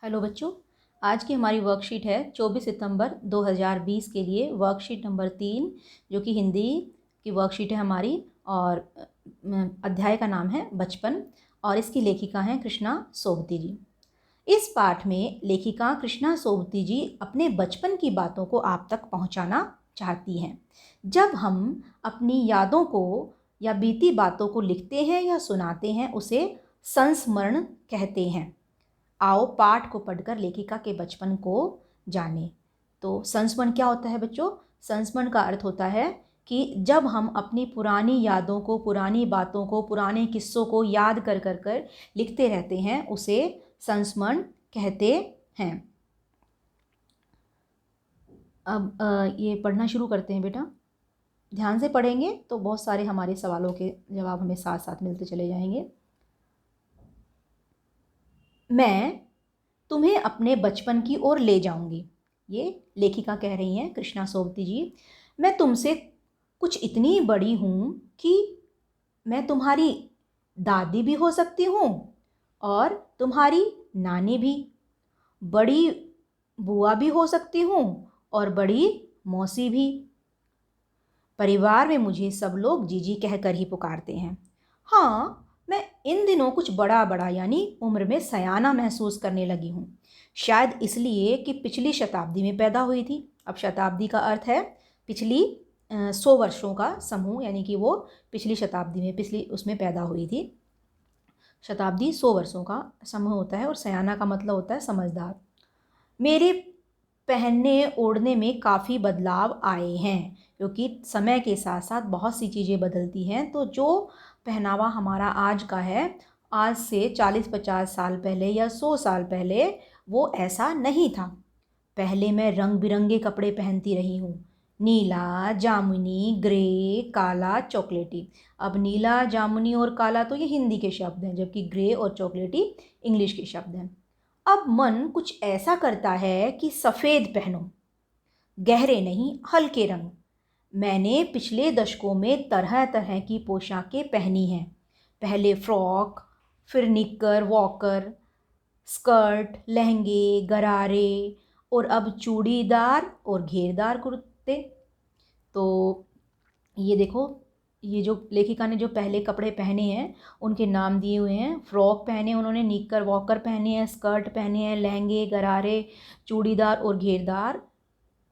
Hello बच्चों, आज की हमारी वर्कशीट है 24 सितंबर 2020 के लिए वर्कशीट नंबर 3, जो कि हिंदी की वर्कशीट है हमारी। और अध्याय का नाम है बचपन और इसकी लेखिका हैं कृष्णा सोबती जी। इस पाठ में लेखिका कृष्णा सोबती जी अपने बचपन की बातों को आप तक पहुंचाना चाहती हैं। जब हम अपनी यादों को या बीती बातों को लिखते हैं या सुनाते हैं, उसे संस्मरण कहते हैं। आओ पाठ को पढ़कर लेखिका के बचपन को जानें। तो संस्मरण क्या होता है बच्चों? संस्मरण का अर्थ होता है कि जब हम अपनी पुरानी यादों को, पुरानी बातों को, पुराने किस्सों को याद कर कर कर लिखते रहते हैं, उसे संस्मरण कहते हैं। अब ये पढ़ना शुरू करते हैं बेटा। ध्यान से पढ़ेंगे तो बहुत सारे हमारे सवालों के जवाब हमें साथ साथ मिलते चले जाएंगे। मैं तुम्हें अपने बचपन की ओर ले जाऊंगी। ये लेखिका कह रही हैं कृष्णा सोबती जी। मैं तुमसे कुछ इतनी बड़ी हूँ कि मैं तुम्हारी दादी भी हो सकती हूँ और तुम्हारी नानी भी, बड़ी बुआ भी हो सकती हूँ और बड़ी मौसी भी। परिवार में मुझे सब लोग जीजी कहकर ही पुकारते हैं। हाँ, मैं इन दिनों कुछ बड़ा बड़ा यानी उम्र में सयाना महसूस करने लगी हूँ। शायद इसलिए कि पिछली शताब्दी में पैदा हुई थी। अब शताब्दी का अर्थ है पिछली 100 वर्षों का समूह, यानी कि वो पिछली शताब्दी में, पिछली उसमें पैदा हुई थी। शताब्दी 100 वर्षों का समूह होता है और सयाना का मतलब होता है समझदार। मेरे पहनने ओढ़ने में काफ़ी बदलाव आए हैं, क्योंकि समय के साथ साथ बहुत सी चीज़ें बदलती हैं। तो जो पहनावा हमारा आज का है, आज से 40-50 साल पहले या 100 साल पहले वो ऐसा नहीं था। पहले मैं रंग बिरंगे कपड़े पहनती रही हूँ, नीला, जामुनी, ग्रे, काला, चॉकलेटी। अब नीला, जामुनी और काला तो ये हिंदी के शब्द हैं, जबकि ग्रे और चॉकलेटी इंग्लिश के शब्द हैं। अब मन कुछ ऐसा करता है कि सफ़ेद पहनो, गहरे नहीं, हल्के रंग। मैंने पिछले दशकों में तरह तरह की पोशाकें पहनी हैं। पहले फ्रॉक, फिर निक्कर, वॉकर, स्कर्ट, लहंगे, गरारे और अब चूड़ीदार और घेरदार कुर्ते। तो ये देखो, ये जो लेखिका ने जो पहले कपड़े पहने हैं उनके नाम दिए हुए हैं। फ्रॉक पहने उन्होंने, निक्कर वॉकर पहने हैं, स्कर्ट पहने हैं, लहंगे, गरारे, चूड़ीदार और घेरदार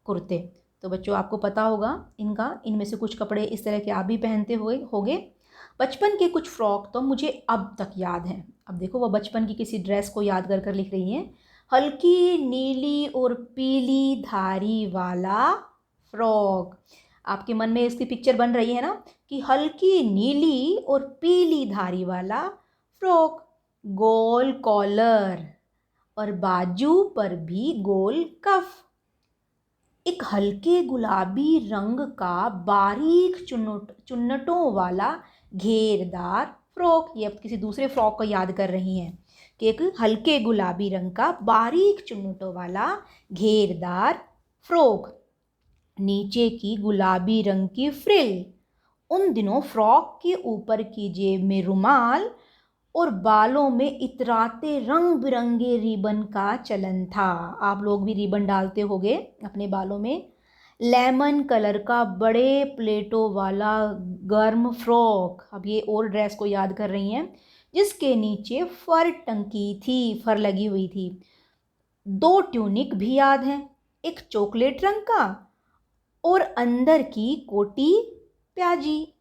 कुर्ते। तो बच्चों आपको पता होगा इनमें से कुछ कपड़े इस तरह के आप भी पहनते हुए होंगे। बचपन के कुछ फ्रॉक तो मुझे अब तक याद हैं। अब देखो वो बचपन की किसी ड्रेस को याद कर कर लिख रही हैं। हल्की नीली और पीली धारी वाला फ्रॉक। आपके मन में इसकी पिक्चर बन रही है ना, कि हल्की नीली और पीली धारी वाला फ्रॉक, गोल कॉलर और बाजू पर भी गोल कफ, एक हल्के गुलाबी रंग का बारीक चुन्नटों वाला घेरदार फ्रॉक। ये अब किसी दूसरे फ्रॉक को याद कर रही हैं कि एक हल्के गुलाबी रंग का बारीक चुन्नटों वाला घेरदार फ्रॉक, नीचे की गुलाबी रंग की फ्रिल। उन दिनों फ्रॉक के ऊपर की जेब में रुमाल और बालों में इतराते रंग बिरंगे रिबन का चलन था। आप लोग भी रिबन डालते होंगे अपने बालों में। लेमन कलर का बड़े प्लेटों वाला गर्म फ्रॉक। अब ये और ड्रेस को याद कर रही हैं, जिसके नीचे फर टंकी थी, फर लगी हुई थी। 2 ट्यूनिक भी याद हैं, एक चॉकलेट रंग का और अंदर की कोटी प्याजी।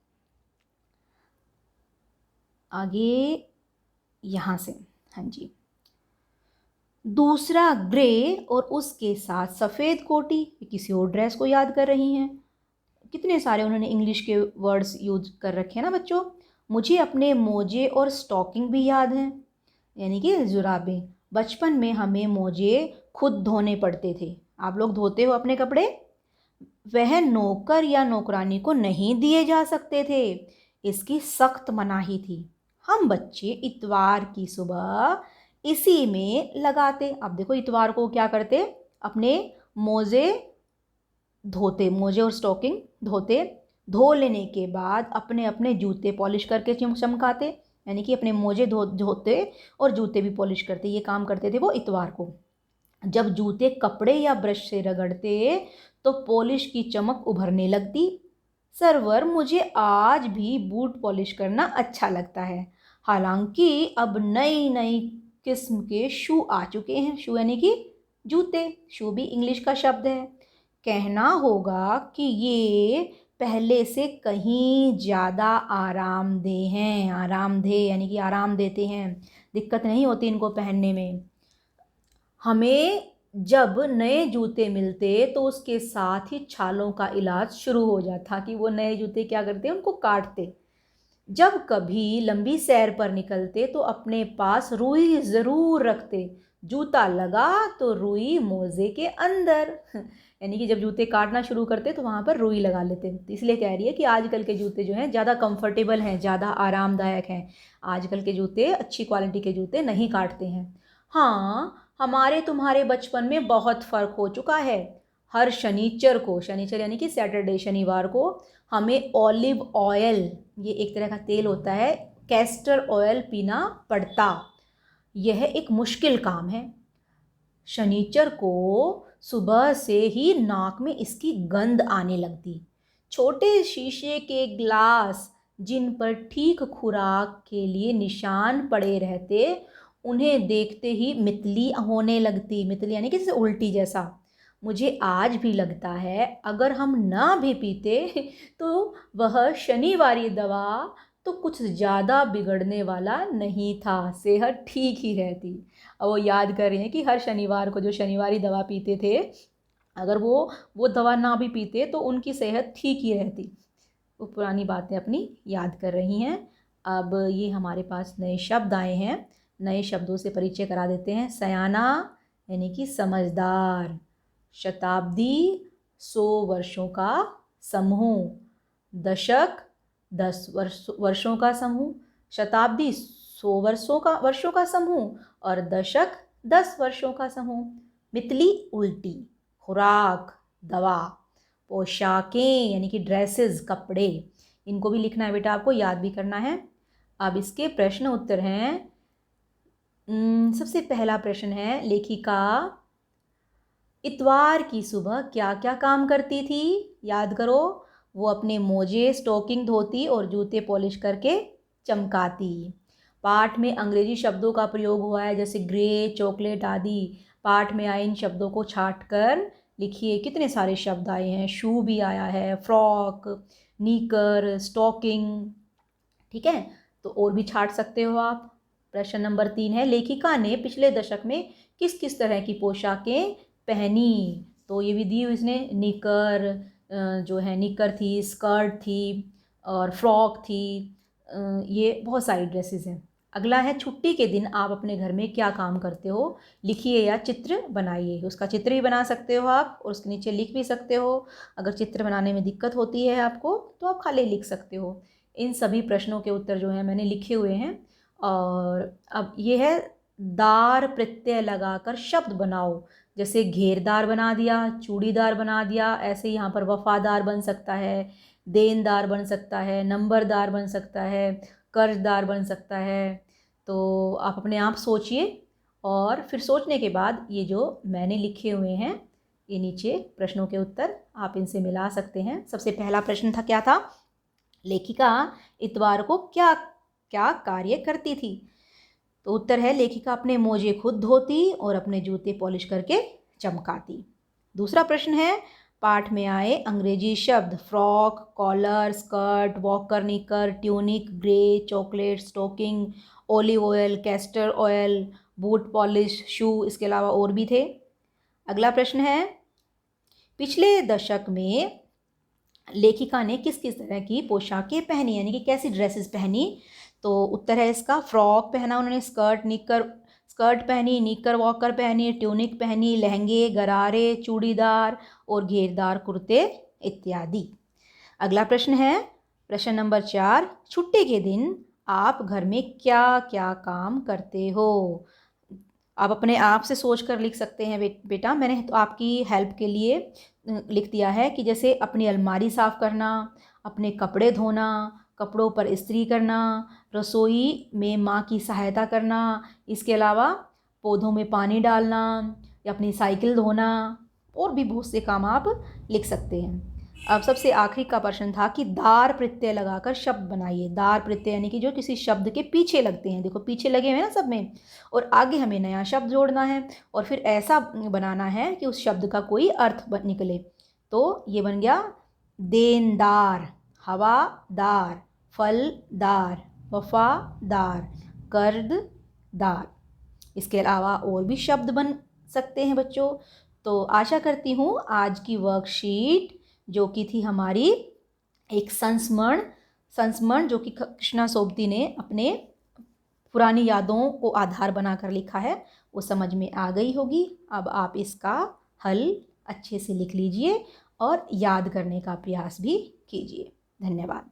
आगे यहाँ से, हाँ जी, दूसरा ग्रे और उसके साथ सफ़ेद कोटी। किसी और ड्रेस को याद कर रही हैं। कितने सारे उन्होंने इंग्लिश के वर्ड्स यूज कर रखे हैं ना बच्चों। मुझे अपने मोजे और स्टॉकिंग भी याद हैं, यानी कि जुराबें। बचपन में हमें मोजे खुद धोने पड़ते थे। आप लोग धोते हो अपने कपड़े? वह नौकर या नौकरानी को नहीं दिए जा सकते थे, इसकी सख्त मनाही थी। हम बच्चे इतवार की सुबह इसी में लगाते। अब देखो इतवार को क्या करते, अपने मोजे धोते, मोजे और स्टॉकिंग धोते। धो लेने के बाद अपने अपने जूते पॉलिश करके चमकाते। यानी कि अपने मोजे धोते और जूते भी पॉलिश करते, ये काम करते थे वो इतवार को। जब जूते कपड़े या ब्रश से रगड़ते तो पॉलिश की चमक उभरने लगती। सरवर, मुझे आज भी बूट पॉलिश करना अच्छा लगता है। हालांकि अब नई नई किस्म के शू आ चुके हैं। शू यानी कि जूते, शू भी इंग्लिश का शब्द है। कहना होगा कि ये पहले से कहीं ज़्यादा आरामदेह हैं। आरामदेह यानी कि आराम देते हैं, दिक्कत नहीं होती इनको पहनने में। हमें जब नए जूते मिलते तो उसके साथ ही छालों का इलाज शुरू हो जाता कि वो नए जूते क्या करते, उनको काटते। जब कभी लंबी सैर पर निकलते तो अपने पास रुई ज़रूर रखते। जूता लगा तो रुई मोजे के अंदर। यानी कि जब जूते काटना शुरू करते तो वहाँ पर रुई लगा लेते। तो इसलिए कह रही है कि आजकल के जूते जो हैं ज़्यादा कंफर्टेबल हैं, ज़्यादा आरामदायक हैं। आजकल के जूते अच्छी क्वालिटी के जूते नहीं काटते हैं। हाँ, हमारे तुम्हारे बचपन में बहुत फ़र्क हो चुका है। हर शनिचर को, शनिचर यानी कि सैटरडे, शनिवार को हमें ऑलिव ऑयल, ये एक तरह का तेल होता है, कैस्टर ऑयल पीना पड़ता। यह एक मुश्किल काम है। शनिचर को सुबह से ही नाक में इसकी गंध आने लगती। छोटे शीशे के ग्लास जिन पर ठीक खुराक के लिए निशान पड़े रहते, उन्हें देखते ही मितली होने लगती। मितली यानी कि जैसे उल्टी जैसा। मुझे आज भी लगता है अगर हम ना भी पीते तो वह शनिवारी दवा तो कुछ ज़्यादा बिगड़ने वाला नहीं था, सेहत ठीक ही रहती। अब वो याद कर रही हैं कि हर शनिवार को जो शनिवारी दवा पीते थे, अगर वो दवा ना भी पीते तो उनकी सेहत ठीक ही रहती। वो पुरानी बातें अपनी याद कर रही हैं। अब ये हमारे पास नए शब्द आए हैं, नए शब्दों से परिचय करा देते हैं। सयाना यानी कि समझदार। शताब्दी 100 वर्षों का समूह। दशक 10 वर्षों का समूह। शताब्दी 100 वर्षों का समूह और दशक 10 वर्षों का समूह। मितली उल्टी। खुराक दवा। पोशाकें यानी कि ड्रेसेस कपड़े, इनको भी लिखना है बेटा, आपको याद भी करना है। अब इसके प्रश्न उत्तर हैं। सबसे पहला प्रश्न है, लेखिका इतवार की सुबह क्या क्या काम करती थी? याद करो। वो अपने मोजे, स्टॉकिंग धोती और जूते पॉलिश करके चमकाती। पाठ में अंग्रेजी शब्दों का प्रयोग हुआ है, जैसे ग्रे, चॉकलेट आदि। पाठ में आए इन शब्दों को छाट कर लिखिए। कितने सारे शब्द आए हैं, शू भी आया है, फ्रॉक, नीकर, स्टॉकिंग। ठीक है, तो और भी छाट सकते हो आप। प्रश्न नंबर 3 है, लेखिका ने पिछले दशक में किस किस तरह की पोशाकें पहनी? तो ये भी दी हुई इसने, निकर जो है निकर थी, स्कर्ट थी और फ्रॉक थी। ये बहुत सारी ड्रेसेस हैं। अगला है, छुट्टी के दिन आप अपने घर में क्या काम करते हो? लिखिए या चित्र बनाइए। उसका चित्र भी बना सकते हो आप और उसके नीचे लिख भी सकते हो। अगर चित्र बनाने में दिक्कत होती है आपको तो आप खाली लिख सकते हो। इन सभी प्रश्नों के उत्तर जो हैं मैंने लिखे हुए हैं। और अब ये है, दार प्रत्यय लगाकर शब्द बनाओ। जैसे घेरदार बना दिया, चूड़ीदार बना दिया। ऐसे यहाँ पर वफादार बन सकता है, देनदार बन सकता है, नंबरदार बन सकता है, कर्जदार बन सकता है। तो आप अपने आप सोचिए और फिर सोचने के बाद ये जो मैंने लिखे हुए हैं, ये नीचे प्रश्नों के उत्तर आप इनसे मिला सकते हैं। सबसे पहला प्रश्न था, क्या था? लेखिका इतवार को क्या क्या कार्य करती थी? तो उत्तर है, लेखिका अपने मोजे खुद धोती और अपने जूते पॉलिश करके चमकाती। दूसरा प्रश्न है, पाठ में आए अंग्रेजी शब्द frock, collar, skirt, walker, knicker, tunic, grey, chocolate, stocking, olive oil, castor oil, boot polish, shoe, इसके अलावा और भी थे। अगला प्रश्न है, पिछले दशक में लेखिका ने किस किस तरह की पोशाकें पहनी, यानी कि कैसी ड्रेसेस पहनी? तो उत्तर है इसका, फ्रॉक पहना उन्होंने, स्कर्ट पहनी, निकर वॉकर पहनी, ट्यूनिक पहनी, लहंगे, गरारे, चूड़ीदार और घेरदार कुर्ते इत्यादि। अगला प्रश्न है, प्रश्न नंबर 4, छुट्टी के दिन आप घर में क्या क्या काम करते हो? आप अपने आप से सोच कर लिख सकते हैं बेटा। मैंने तो आपकी हेल्प के लिए लिख दिया है कि जैसे अपनी अलमारी साफ़ करना, अपने कपड़े धोना, कपड़ों पर इस्त्री करना, रसोई में माँ की सहायता करना, इसके अलावा पौधों में पानी डालना या अपनी साइकिल धोना, और भी बहुत से काम आप लिख सकते हैं। अब सबसे आखिरी का प्रश्न था कि दार प्रत्यय लगाकर शब्द बनाइए। दार प्रत्यय यानी कि जो किसी शब्द के पीछे लगते हैं, देखो पीछे लगे हुए हैं ना सब में, और आगे हमें नया शब्द जोड़ना है और फिर ऐसा बनाना है कि उस शब्द का कोई अर्थ निकले। तो ये बन गया देनदार, हवादार, फलदार, वफादार, कर्जदार। इसके अलावा और भी शब्द बन सकते हैं बच्चों। तो आशा करती हूँ आज की वर्कशीट जो कि थी हमारी एक संस्मरण जो कि कृष्णा सोबती ने अपने पुरानी यादों को आधार बनाकर लिखा है, वो समझ में आ गई होगी। अब आप इसका हल अच्छे से लिख लीजिए और याद करने का प्रयास भी कीजिए। धन्यवाद।